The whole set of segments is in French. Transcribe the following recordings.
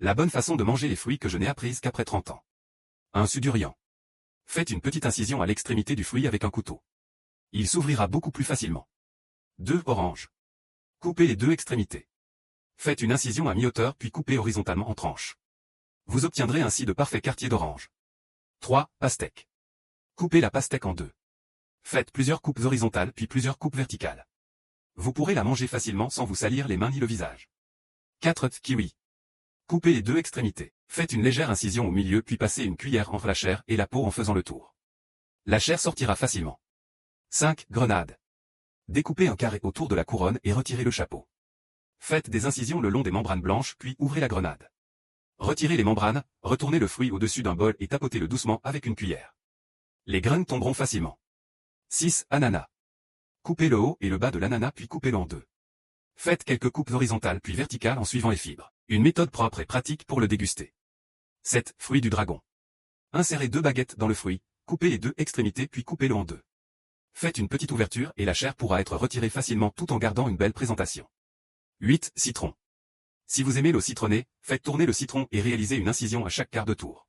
La bonne façon de manger les fruits que je n'ai apprise qu'après 30 ans. 1. Sudurian. Faites une petite incision à l'extrémité du fruit avec un couteau. Il s'ouvrira beaucoup plus facilement. 2. Orange. Coupez les deux extrémités. Faites une incision à mi-hauteur puis coupez horizontalement en tranches. Vous obtiendrez ainsi de parfaits quartiers d'orange. 3. Pastèque. Coupez la pastèque en deux. Faites plusieurs coupes horizontales puis plusieurs coupes verticales. Vous pourrez la manger facilement sans vous salir les mains ni le visage. 4. Kiwi. Coupez les deux extrémités. Faites une légère incision au milieu puis passez une cuillère entre la chair et la peau en faisant le tour. La chair sortira facilement. 5. Grenade. Découpez un carré autour de la couronne et retirez le chapeau. Faites des incisions le long des membranes blanches puis ouvrez la grenade. Retirez les membranes, retournez le fruit au-dessus d'un bol et tapotez-le doucement avec une cuillère. Les graines tomberont facilement. 6. Ananas. Coupez le haut et le bas de l'ananas puis coupez-le en deux. Faites quelques coupes horizontales puis verticales en suivant les fibres. Une méthode propre et pratique pour le déguster. 7. Fruit du dragon. Insérez deux baguettes dans le fruit, coupez les deux extrémités puis coupez-le en deux. Faites une petite ouverture et la chair pourra être retirée facilement tout en gardant une belle présentation. 8. Citron. Si vous aimez l'eau citronnée, faites tourner le citron et réalisez une incision à chaque quart de tour.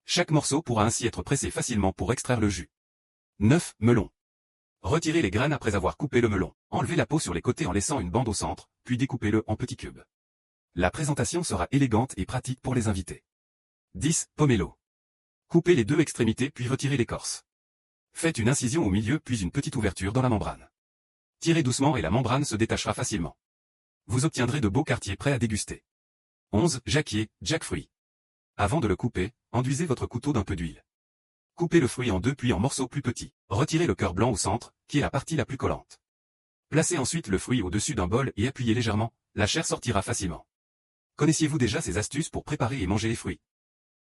Chaque morceau pourra ainsi être pressé facilement pour extraire le jus. 9. Melon. Retirez les graines après avoir coupé le melon. Enlevez la peau sur les côtés en laissant une bande au centre, puis découpez-le en petits cubes. La présentation sera élégante et pratique pour les invités. 10. Pomelo. Coupez les deux extrémités puis retirez l'écorce. Faites une incision au milieu puis une petite ouverture dans la membrane. Tirez doucement et la membrane se détachera facilement. Vous obtiendrez de beaux quartiers prêts à déguster. 11. Jacquier, jackfruit. Avant de le couper, enduisez votre couteau d'un peu d'huile. Coupez le fruit en deux puis en morceaux plus petits. Retirez le cœur blanc au centre, qui est la partie la plus collante. Placez ensuite le fruit au-dessus d'un bol et appuyez légèrement, la chair sortira facilement. Connaissiez-vous déjà ces astuces pour préparer et manger les fruits?